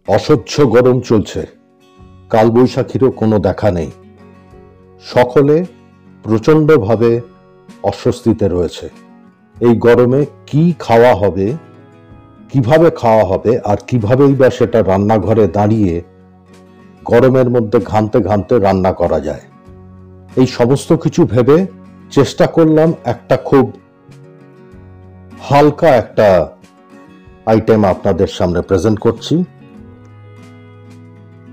অসহ্য গরম চলছে, কালবৈশাখীরও কোনো দেখা নেই। সকলে প্রচণ্ডভাবে অস্বস্তিতে রয়েছে। এই গরমে কি খাওয়া হবে, কিভাবে খাওয়া হবে, আর কিভাবেই বা সেটা রান্নাঘরে দাঁড়িয়ে গরমের মধ্যে ঘামতে ঘামতে রান্না করা যায়। এই সমস্ত কিছু ভেবে চেষ্টা করলাম একটা খুব হালকা একটা আইটেম আপনাদের সামনে প্রেজেন্ট করছি।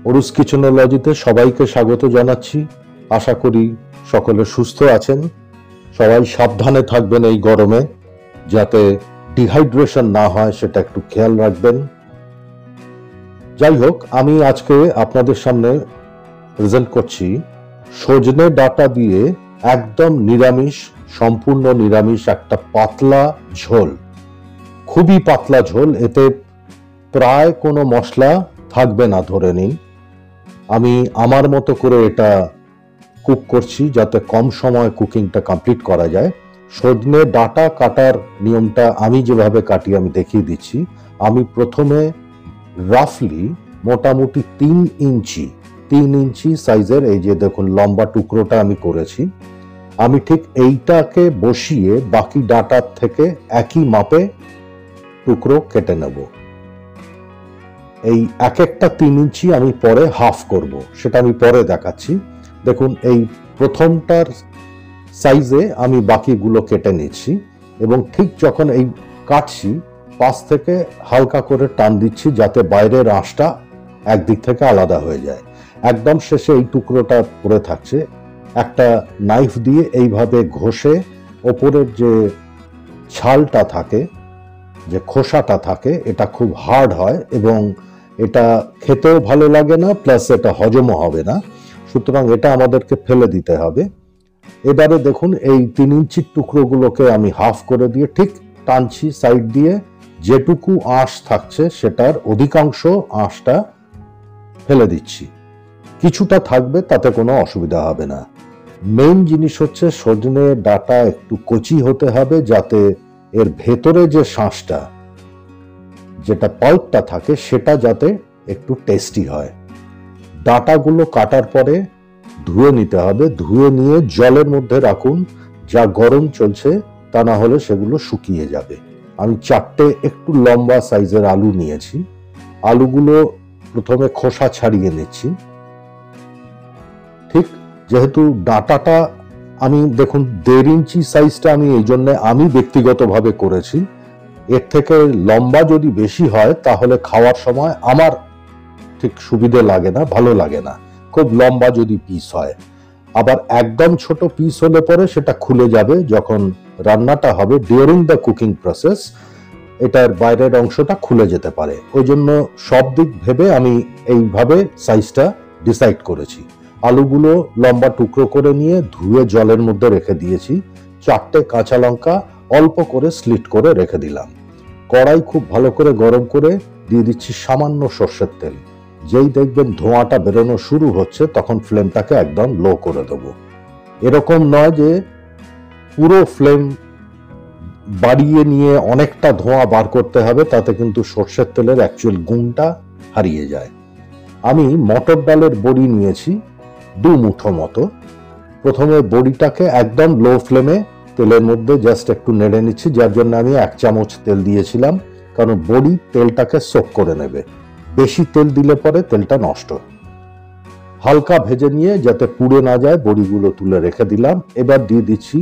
অরুস কিচেনোলজিতে সবাইকে স্বাগত জানাচ্ছি। আশা করি সকলে সুস্থ আছেন। সবাই সাবধানে থাকবেন এই গরমে, যাতে ডিহাইড্রেশন না হয় সেটা একটু খেয়াল রাখবেন। যাই হোক, আমি আজকে আপনাদের সামনে প্রেজেন্ট করছি সজনে ডাঁটা দিয়ে একদম নিরামিষ, সম্পূর্ণ নিরামিষ একটা পাতলা ঝোল। খুবই পাতলা ঝোল, এতে প্রায় কোনো মশলা থাকবে না ধরে নিন। আমি আমার মতো করে এটা কুক করছি যাতে কম সময় কুকিংটা কমপ্লিট করা যায়। সজনে ডাঁটা কাটার নিয়মটা আমি যেভাবে কাটি আমি দেখিয়ে দিচ্ছি। আমি প্রথমে রাফলি মোটামুটি 3 ইঞ্চি সাইজের, এই যে দেখুন লম্বা টুকরোটা আমি করেছি। আমি ঠিক এইটাকে বসিয়ে বাকি ডাঁটার থেকে একই মাপে টুকরো কেটে নেব। এই এক একটা 3 ইঞ্চি আমি পরে হাফ করব, সেটা আমি পরে দেখাচ্ছি। দেখুন এই প্রথমটার সাইজে আমি বাকিগুলো কেটে নিচ্ছি এবং ঠিক যখন এই কাটছি পাশ থেকে হালকা করে টান দিচ্ছি যাতে বাইরের আঁশটা একদিক থেকে আলাদা হয়ে যায়। একদম শেষে এই টুকরোটা পড়ে থাকছে, একটা নাইফ দিয়ে এইভাবে ঘষে ওপরের যে ছালটা থাকে, যে খোসাটা থাকে, এটা খুব হার্ড হয় এবং এটা খেতেও ভালো লাগে না, প্লাস এটা হজমও হবে না। সুতরাং এটা আমাদেরকে ফেলে দিতে হবে। এবারে দেখুন এই 3 ইঞ্চির টুকরোগুলোকে আমি হাফ করে দিয়ে ঠিক টানছি সাইড দিয়ে, যেটুকু আঁশ থাকছে সেটার অধিকাংশ আঁশটা ফেলে দিচ্ছি। কিছুটা থাকবে, তাতে কোনো অসুবিধা হবে না। মেইন জিনিস হচ্ছে সজনে ডাঁটা একটু কচি হতে হবে যাতে এর ভেতরে যে শাঁসটা, যেটা পাল্পটা থাকে, সেটা যাতে একটু টেস্টি হয়। ডাঁটাগুলো কাটার পরে ধুয়ে নিতে হবে। ধুয়ে নিয়ে জলের মধ্যে রাখুন, যা গরম চলছে তা না হলে সেগুলো শুকিয়ে যাবে। আমি 4টে একটু লম্বা সাইজের আলু নিয়েছি। আলুগুলো প্রথমে খোসা ছাড়িয়ে নিচ্ছি। ঠিক যেহেতু ডাঁটাটা আমি দেখুন 1.5 ইঞ্চি সাইজটা আমি এই জন্য আমি ব্যক্তিগতভাবে করেছি। এর থেকে লম্বা যদি বেশি হয় তাহলে খাওয়ার সময় আমার ঠিক সুবিধে লাগে না, ভালো লাগে না। খুব লম্বা যদি পিস হয়, আবার একদম ছোট পিস হলে পরে সেটা খুলে যাবে যখন রান্নাটা হবে। ডিউরিং দ্য কুকিং প্রসেস এটার বাইরের অংশটা খুলে যেতে পারে। ওই জন্য সব দিক ভেবে আমি এইভাবে সাইজটা ডিসাইড করেছি। আলুগুলো লম্বা টুকরো করে নিয়ে ধুয়ে জলের মধ্যে রেখে দিয়েছি। 4টে কাঁচা লঙ্কা অল্প করে স্লিট করে রেখে দিলাম। কড়াই খুব ভালো করে গরম করে দিয়ে দিচ্ছি সামান্য সর্ষের তেল। যেই দেখবেন ধোঁয়াটা বেরোনো শুরু হচ্ছে তখন ফ্লেমটাকে একদম লো করে দেবো। এরকম নয় যে পুরো ফ্লেম বাড়িয়ে নিয়ে অনেকটা ধোঁয়া বার করতে হবে, তাতে কিন্তু সর্ষের তেলের অ্যাকচুয়াল গুণটা হারিয়ে যায়। আমি মটর ডালের বড়ি নিয়েছি 2 মুঠো মতো। প্রথমে বড়িটাকে একদম লো ফ্লেমে তেলের মধ্যে জাস্ট একটু নেড়ে নিচ্ছি, যার জন্য আমি 1 চামচ তেল দিয়েছিলাম, কারণ বড়ি তেলটাকে সোক করে নেবে। বেশি তেল দিলে পরে তেলটা নষ্ট। হালকা ভেজে নিয়ে যাতে পুড়ে না যায় বড়িগুলো তুলে রেখে দিলাম। এবার দিয়ে দিচ্ছি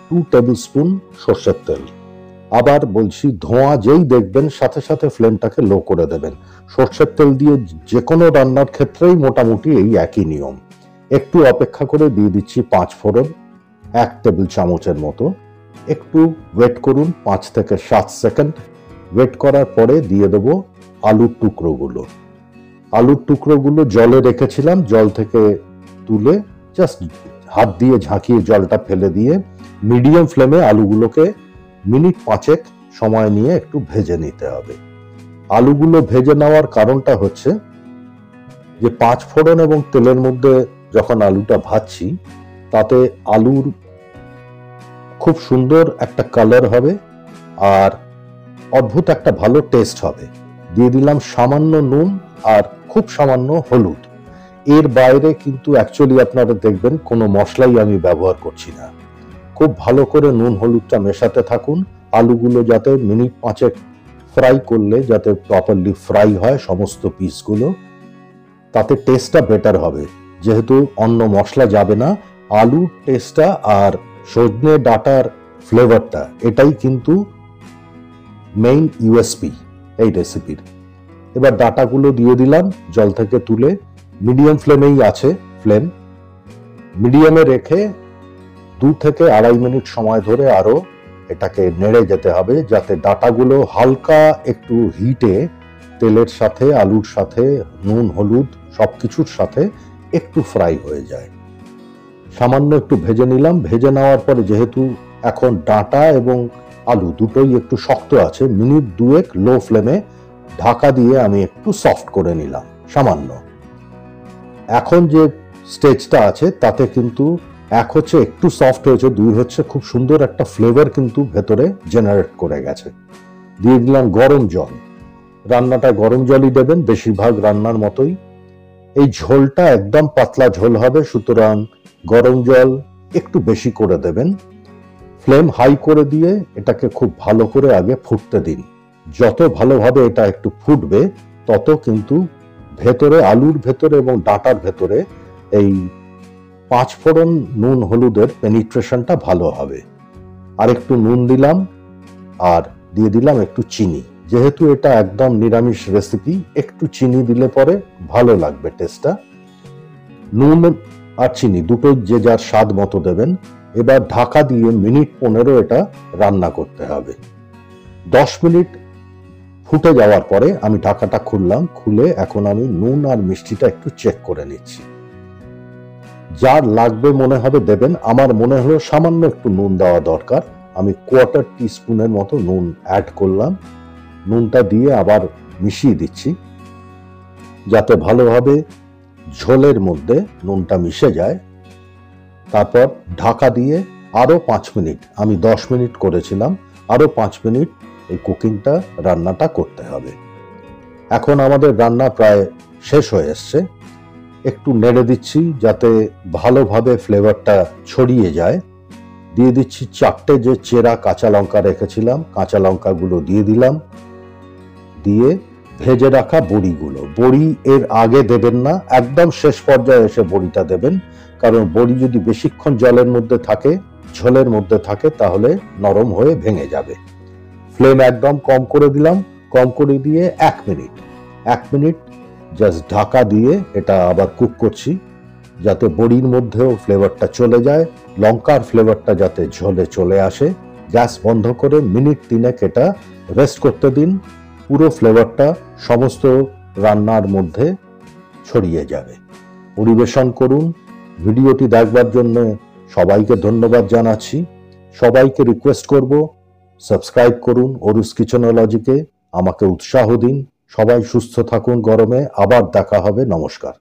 2 টেবিল স্পুন সর্ষের তেল। আবার বলছি, ধোঁয়া যেই দেখবেন সাথে সাথে ফ্লেমটাকে লো করে দেবেন। সর্ষের তেল দিয়ে যে কোনো রান্নার ক্ষেত্রেই মোটামুটি এই একই নিয়ম। একটু অপেক্ষা করে দিয়ে দিচ্ছি 5 ফোড়ন, 1 টেবিল চামচের মতো। একটু ওয়েট করুন, 5 থেকে 7 সেকেন্ড। ওয়েট করার পরে দিয়ে দেবো আলুর টুকরোগুলো। আলুর টুকরোগুলো জলে রেখেছিলাম, জল থেকে তুলে জাস্ট হাত দিয়ে ঝাঁকিয়ে জলটা ফেলে দিয়ে মিডিয়াম ফ্লেমে আলুগুলোকে মিনিট 5 সময় নিয়ে একটু ভেজে নিতে হবে। আলুগুলো ভেজে নেওয়ার কারণটা হচ্ছে যে 5 ফোড়ন এবং তেলের মধ্যে যখন আলুটা ভাজছি তাতে আলুর খুব সুন্দর একটা কালার হবে আর অদ্ভুত একটা ভালো টেস্ট হবে। দিয়ে দিলাম সামান্য নুন আর খুব সামান্য হলুদ। এর বাইরে কিন্তু অ্যাকচুয়ালি আপনারা দেখবেন কোনো মশলাই আমি ব্যবহার করছি না। খুব ভালো করে নুন হলুদটা মেশাতে থাকুন। আলুগুলো যাতে মিনিট 5 ফ্রাই করলে যাতে প্রপারলি ফ্রাই হয় সমস্ত পিসগুলো, তাতে টেস্টটা বেটার হবে। যেহেতু অন্য মশলা যাবে না, আলুর টেস্টটা আর সজনে ডাঁটার ফ্লেভারটা এটাই কিন্তু মেইন ইউএসপি এই রেসিপির। এবার ডাঁটাগুলো দিয়ে দিলাম জল থেকে তুলে, মিডিয়াম ফ্লেমেই আছে, ফ্লেম মিডিয়ামে রেখে 2 থেকে 2.5 মিনিট সময় ধরে আরো এটাকে নেড়ে যেতে হবে, যাতে ডাঁটাগুলো হালকা একটু হিটে তেলের সাথে আলুর সাথে নুন হলুদ সবকিছুর সাথে একটু ফ্রাই হয়ে যায়। সামান্য একটু ভেজে নিলাম। ভেজে নেওয়ার পরে যেহেতু এখন ডাঁটা এবং আলু দুটোই একটু শক্ত আছে, মিনিট 2 লো ফ্লেমে ঢাকা দিয়ে আমি একটু সফট করে নিলাম সামান্য। এখন যে স্টেজটা আছে তাতে কিন্তু 1 হচ্ছে একটু সফট হয়েছে, 2 হচ্ছে খুব সুন্দর একটা ফ্লেভার কিন্তু ভেতরে জেনারেট করে গেছে। দিয়ে দিলাম গরম জল। রান্নাটা গরম জলই দেবেন, বেশিরভাগ রান্নার মতোই। এই ঝোলটা একদম পাতলা ঝোল হবে, সুতরাং গরম জল একটু বেশি করে দেবেন। ফ্লেম হাই করে দিয়ে এটাকে খুব ভালো করে আগে ফুটতে দিন। যত ভালোভাবে এটা একটু ফুটবে তত কিন্তু ভেতরে আলুর ভেতরে এবং ডাঁটার ভেতরে এই 5 ফোড়ন নুন হলুদের পেনিট্রেশনটা ভালো হবে। আর একটু নুন দিলাম আর দিয়ে দিলাম একটু চিনি। যেহেতু এটা একদম নিরামিষ রেসিপি, একটু চিনি দিলে পরে ভালো লাগবে টেস্টটা। নুন আর চিনি দুটোই যে যার স্বাদ মতো দেবেন। এবার ঢাকা দিয়ে মিনিট 15 এটা রান্না করতে হবে। 10 মিনিট ফুটে যাওয়ার পরে আমি ঢাকাটা খুললাম। খুলে এখন আমি নুন আর মিষ্টিটা একটু চেক করে নিচ্ছি। যার লাগবে মনে হবে দেবেন। আমার মনে হলো সামান্য একটু নুন দেওয়া দরকার। আমি 1/4 টিস্পুনের মতো নুন অ্যাড করলাম। নুনটা দিয়ে আবার মিশিয়ে দিচ্ছি যাতে ভালোভাবে ঝোলের মধ্যে নুনটা মিশে যায়। তারপর ঢাকা দিয়ে আরো 5 মিনিট, আমি 10 মিনিট করেছিলাম, আরো 5 মিনিট এই কুকিংটা রান্নাটা করতে হবে। এখন আমাদের রান্না প্রায় শেষ হয়ে এসছে। একটু নেড়ে দিচ্ছি যাতে ভালোভাবে ফ্লেভারটা ছড়িয়ে যায়। দিয়ে দিচ্ছি 4টে যে চেরা কাঁচা লঙ্কা রেখেছিলাম, কাঁচা লঙ্কাগুলো দিয়ে দিলাম। দিয়ে ভেজে রাখা বড়িগুলো, বড়ি এর আগে দেবেন না, একদম শেষ পর্যায়ে এসে বড়িটা দেবেন। কারণ বড়ি যদি বেশিক্ষণ জলের মধ্যে থাকে, ঝোলের মধ্যে থাকে, তাহলে নরম হয়ে ভেঙে যাবে। ফ্লেম একদম কম করে দিলাম। কম করে দিয়ে 1 মিনিট জাস্ট ঢাকা দিয়ে এটা আবার কুক করছি, যাতে বড়ির মধ্যেও ফ্লেভারটা চলে যায়, লঙ্কার ফ্লেভারটা যাতে ঝোলে চলে আসে। গ্যাস বন্ধ করে মিনিট 3 এটা রেস্ট করতে দিন। পুরো ফ্লেভারটা সমস্ত রান্নার মধ্যে ছড়িয়ে যাবে। পরিবেশন করুন। ভিডিওটি দেখবার জন্য সবাইকে ধন্যবাদ জানাচ্ছি। সবাইকে রিকোয়েস্ট করব সাবস্ক্রাইব করুন অরুস কিচেনোলজিকে, আমাকে উৎসাহ দিন। সবাই সুস্থ থাকুন গরমে। আবার দেখা হবে। নমস্কার।